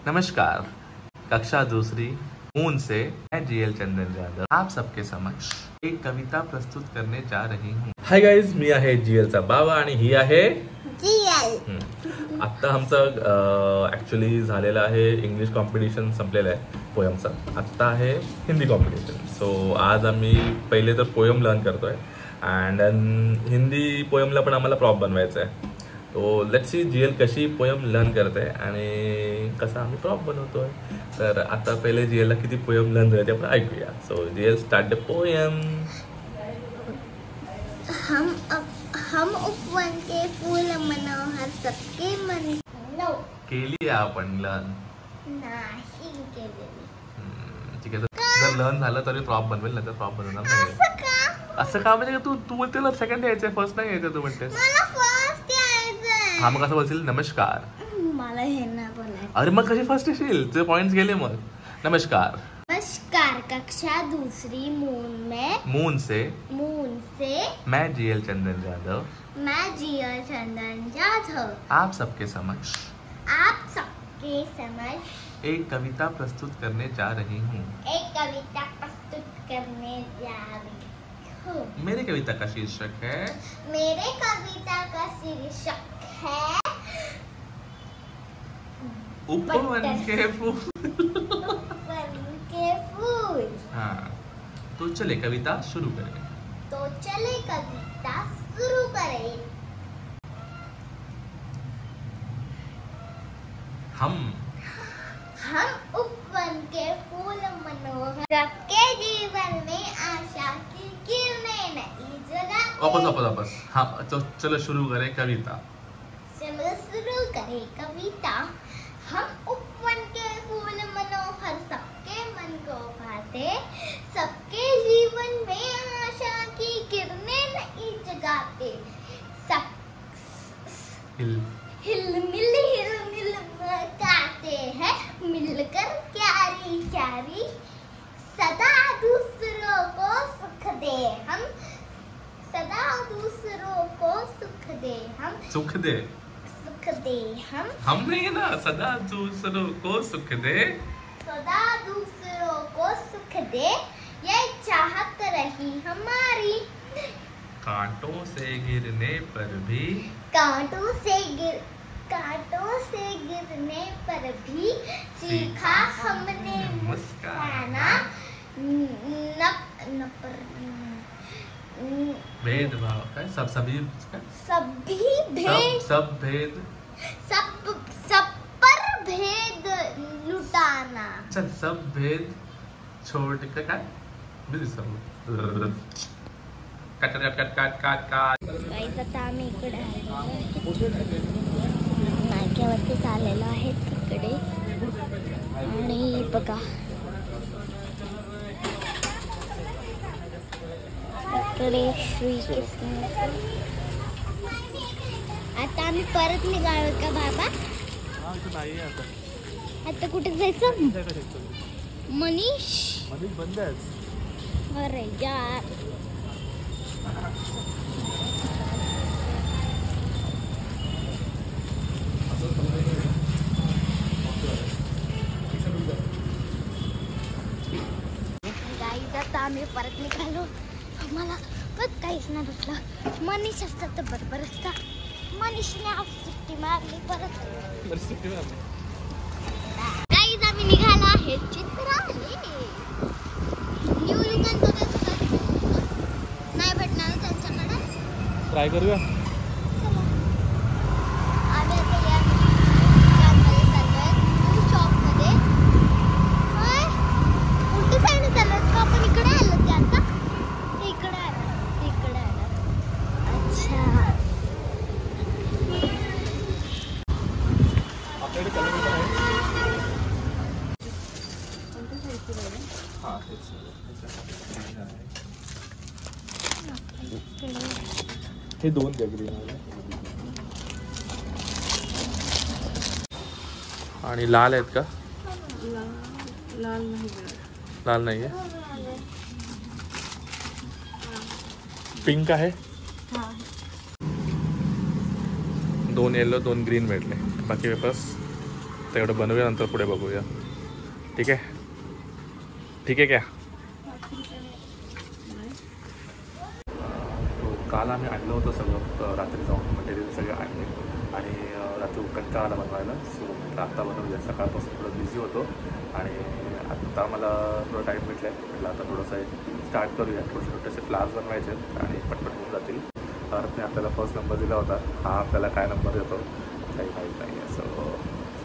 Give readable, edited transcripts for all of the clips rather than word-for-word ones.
नमस्कार, कक्षा दूसरी मून से मैं जीएल चंदन जाधव आप सबके समक्ष एक कविता प्रस्तुत करने जा रही हूँ. हाय गाईज, मी आहे जीएलचा बाबा आणि ही आहे जीएल. आत्ता आमचं ऍक्च्युली झालेलं आहे इंग्लिश कॉम्पिटिशन संपलेलं आहे पोयमचा. आत्ता आहे हिंदी कॉम्पिटिशन. सो आज आम्ही पहिले तर पोयम लर्न करतोय अँड हिंदी पोयमला पण आम्हाला प्रॉप बनवायचं आहे. तो लेट्स सी जीएल कशी पोयम लर्न करते आणि कसा आम्ही प्रॉप बनवतोय. तर आता पहिले जीएलला किती पोयम लर्न झाले ते आपण ऐकूया. सो जीएल स्टार्ट द पोयम. हम उपवन के फूल मनोहर सबके मन केली आपण लर्न नाही केलेली. ठीक आहे. जर लर्न झालं तरी प्रॉप बनवेल, नाही तर प्रॉप बनवणार नाही. असं का म्हणजे तू बोलते ना सेकंड यायचंय, फर्स्ट नाही यायचं तू म्हणतेस. मला फर्स्ट यायचंय. हा मग कसं बोलशील नमस्कार. मला हे ना बोलायचं. अरे मग कशी फर्स्ट येशील, तुझे पॉइंट्स गेले. मग नमस्कार. नमस्कार, कक्षा दूसरी मून से मैं जीएल चंदन जाधव आप सबके समक्ष एक कविता प्रस्तुत करने जा रही हूँ. मेरे कविता का शीर्षक है उपवन के फूल. हाँ, तो चले कविता शुरू करें. हम उपवन के फूल मनोहर सबके जीवन में आशा की किरणें नई जगह. वापस. हाँ, तो चलो शुरू करें कविता. हम उपवन के फूल मनोहर सबके मन को भाते, सबके जीवन में आशा की किरणें नई जगाते. हिल मिल गाते हैं मिलकर क्यारी क्यारी. सदा दूसरों को सुख दे हम. हम नहीं ना. सदा दूसरों को सुख दे ये चाहत रही हमारी. कांटों से गिरने पर भी सीखा हमने मुस्काना. भेदभाव का सब भेद सब पर भेद लुटाना. चल सब भेद छोड़ कर कट. आता आम्ही इकडे नाक्यावरती आलेलो आहे तिकडे. आणि बघा इकडे श्रीकृष्ण. आता आम्ही परत निघालो का बाबा. आता कुठे जायचं. मनीष बंद आहे. अरे यार. आता आम्ही परत निघालो. मला काहीच नाही भेटलं. मनीष असतात तर बरोबर असता. मनीषने आज सुट्टी मारली परत. गाईज आम्ही निघालो आहे चित्राली. न्यू युगन नाही भेटणार त्यांच्याकडे. ट्राय करूया. हे दोन द्या ग्रीन आणि लाल आहेत का. लाल नाही आहे. पिंक आहे. दोन येलो दोन ग्रीन भेटले. बाकी पेपर्स तर एवढं बनवूया, नंतर पुढे बघूया. ठीक आहे, ठीक आहे क्या? काल आम्ही आणलं होतं सगळं, रात्री जाऊन मटेरियल सगळे आणले आणि रात्री कंटाळा आला बनवायला. सो आता बनवूया. सकाळपासून थोडं बिझी होतो आणि आत्ता मला थोडं टाईम भेटला आहे. म्हटलं आता थोडंसं स्टार्ट करूया. छोटे छोटेसे फ्लावर्स बनवायचे आणि पटपट होऊन जातील. तर मी आपल्याला फर्स्ट नंबर दिला होता. हा आपल्याला काय नंबर देतो काही माहीत नाही. असं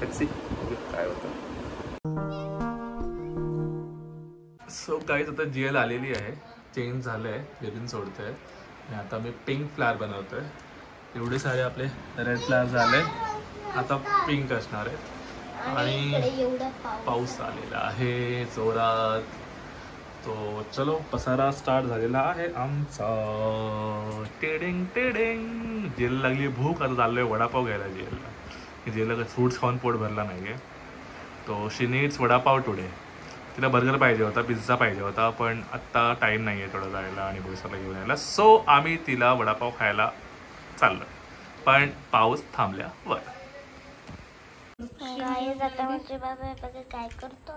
लेट्स बघू काय होतं. सो काहीच आता GL आलेली आहे, चेंज झालं आहे, लेबिन सोडतं आहे आणि आता मी पिंक फ्लावर बनवतो आहे. एवढे सारे आपले रेड फ्लावर झाले, आता पिंक असणार आहे आणि पाऊस आलेला आहे जोरात. तो चलो पसारा स्टार्ट झालेला आहे आमचा. Tending tending. जेल लागली भूक, आता चाललोय वडापाव घ्यायला जेलला. जेलला फ्रूट्स खाऊन पोट भरला नाही आहे. तो शी नीड्स वडापाव टुडे. तिला बर्गर पाहिजे होता, पिझ्झा पाहिजे होता, पण आत्ता टाईम नाही आहे थोडं जायला आणि भोसरला घेऊन यायला. सो आम्ही तिला वडापाव खायला चाललो, पण पाऊस थांबल्यावर. आता म्हणजे बाबा बघा काय करतो.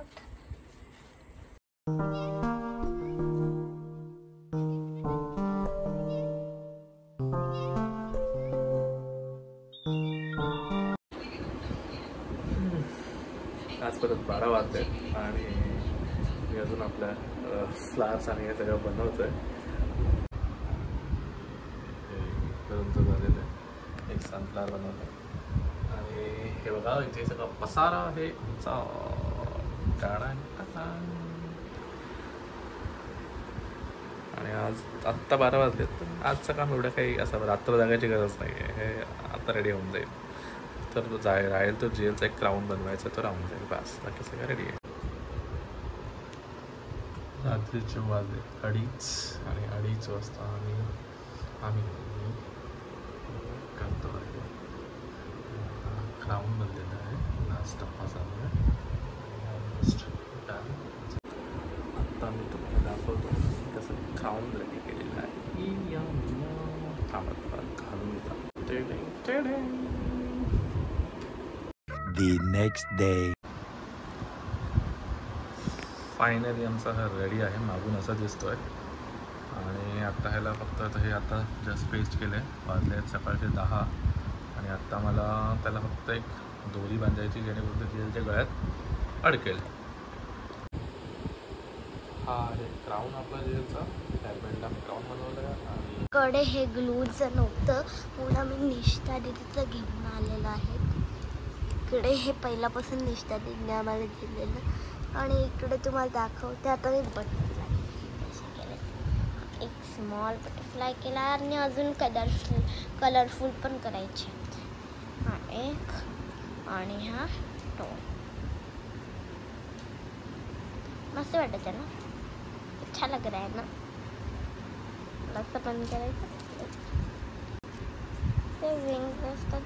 आज परत 12 वाजले आणि मी अजून आपल्या फ्लावर्स आणि हे सगळं बनवतो आहे. झालेलं आहे. एक सनफ्लावर बनवलं आणि हे बघा इथे सगळं पसारा आहे. आणि आज आत्ता 12 वाजलेत. आजचं काम एवढं काही असं रात्र जागायची गरज नाही आहे. हे आता रेडी होऊन जाईल. तर राहील तो जेलचा एक क्राऊन बनवायचा, तो राहून जाईल बस. बाकी सगळं रेडी आहे. रात्रीचे वाजले 2:30 आणि 2:30 वाजता आम्ही करतो आहे. क्राऊन बनलेला आहे. लास्ट टप्पा चालू आहे. आत्ता मी तुम्हाला दाखवतो कसं क्राऊन रेडी केलेलं आहे. घालून येतात. The next day. फायनली आमचा हा रेडी आहे. मागून असा दिसतोय आणि आत्ता ह्याला फक्त आता जस्ट पेस्ट केलं आहे. वाजले आहेत सकाळचे 10 आणि आत्ता मला त्याला फक्त एक दोरी बांधायची जेणेकरून ते जेलच्या गळ्यात अडकेल. हा आहे क्राऊन आपला जेलचा. हेअरबँडला आम्ही क्राऊन बनवलं आहे आणि कडे हे ग्लूचं नव्हतं म्हणून आम्ही निष्ठा दीदीचं घेऊन आलेलं आहे. इकडे हे पहिल्यापासून निष्ठा दीदीने आम्हाला दिलेलं आणि इकडे तुम्हाला दाखवते. आता मी बटरफ्लाय केले. एक स्मॉल बटरफ्लाय केला आणि अजून कलरफुल पण करायचे. हा एक आणि हा तो मस्त वाटत आहे ना. अच्छा लग रहा है ना. असं पण करायचं. ते विंग असतात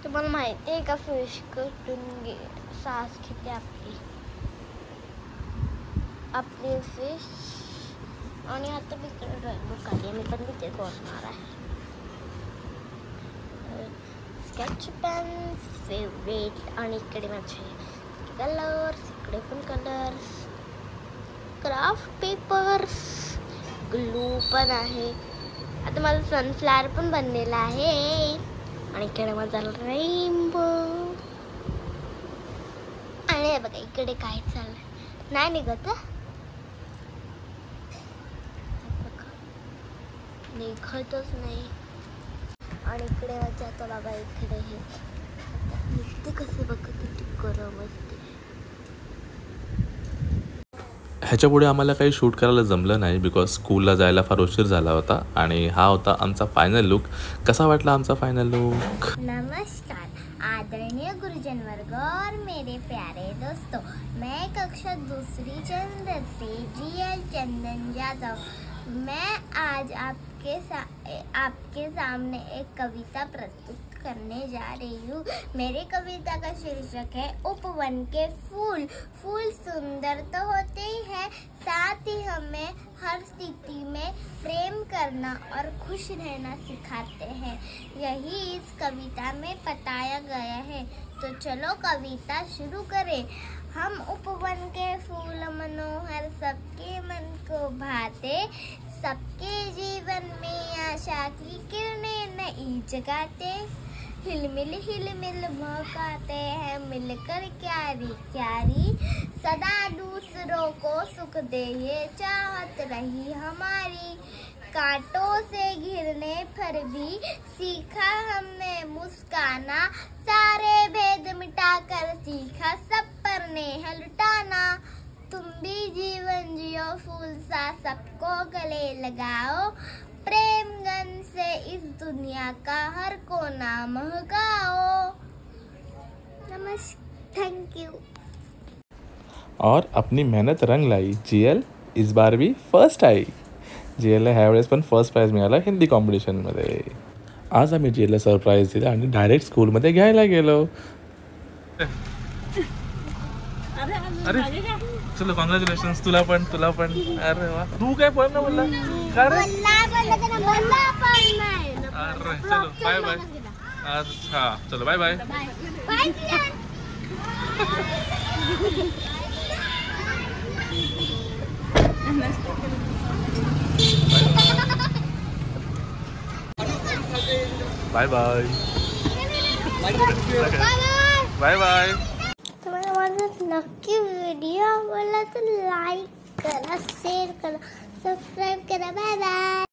तुम्हाला माहिती आहे का. फिश कटून सास घेते आपली फिश. आणि आता मी इकडे ड्रॉइंग बुक आली आहे. मी पण तिथे करणार आहे. स्केच पेन फेवरेट आणि इकडे माझे कलर्स. इकडे पण कलर्स. Craft papers. ग्लू पण आहे. आता माझा सनफ्लावर पण बनलेला आहे आणि इकडे माझा रेनबो. आणि बघा इकडे काय चाललंय नाही निघत. निघतच नाही. आणि इकडे माझे आता बाबा इकडे हे निघते कसे बघा किती गरम असते. ह्याच्या पुढे आम्हाला काही शूट करायला जमलं नाही बिकॉज स्कूलला जायला फार उशीर झाला होता आणि हा होता आमचा फायनल लुक. कसा वाटला आमचा फायनल लुक? नमस्कार आदरणीय गुरुजन वर्ग और मेरे प्यारे दोस्तों, मैं कक्षा दूसरी चंदन से GL चंदन यादव। मैं आज आपके सामने एक कविता प्रस्तुत करने जा रही हूँ। मेरी कविता का शीर्षक है उपवन के फूल। फूल सुंदर तो होते ही हैं, साथ ही हमें हर स्थिति में प्रेम करना और खुश रहना सिखाते हैं। यही इस कविता में बताया गया है। तो चलो कविता शुरू करें। हम उपवन के फूल मनोहर, सबके मन को भाते, सबके जीवन में आशा की किरणें नई जगाते। हिलमिल महकाते हैं मिलकर क्यारी क्यारी, सदा दूसरों को सुख दे ये चाहत रही हमारी। कांटों से घिरने पर भी सीखा हमने मुस्काना, सारे भेद मिटाकर सीखा सब पर नेह लुटाना। तुम भी जीवन जियो फूल सा सबको गले लगाओ, प्रेम गन से इस दुनिया का हर कोना महकाओ। नमस्कार, थैंक यू। और अपनी मेहनत रंग लाई, जीएल इस बार भी फर्स्ट आई. जीएलला ह्यावेळेस पण फर्स्ट प्राइज मिळाला हिंदी कॉम्पिटिशनमध्ये. आज आम्ही जीएलला सरप्राईज दिला आणि डायरेक्ट स्कूलमध्ये घ्यायला गेलो. अरे चलो कॉंग्रॅच्युलेशन्स तुला पण. अरे वा, तू काय पण ना बोलला का रे? अरे चलो बाय बाय. अच्छा चलो bye bye. Bye bye. Bye bye. तुम्हाला माझा नक्की व्हिडिओ आवडला तर लाईक करा, शेअर करा, सबस्क्राईब करा. Bye bye.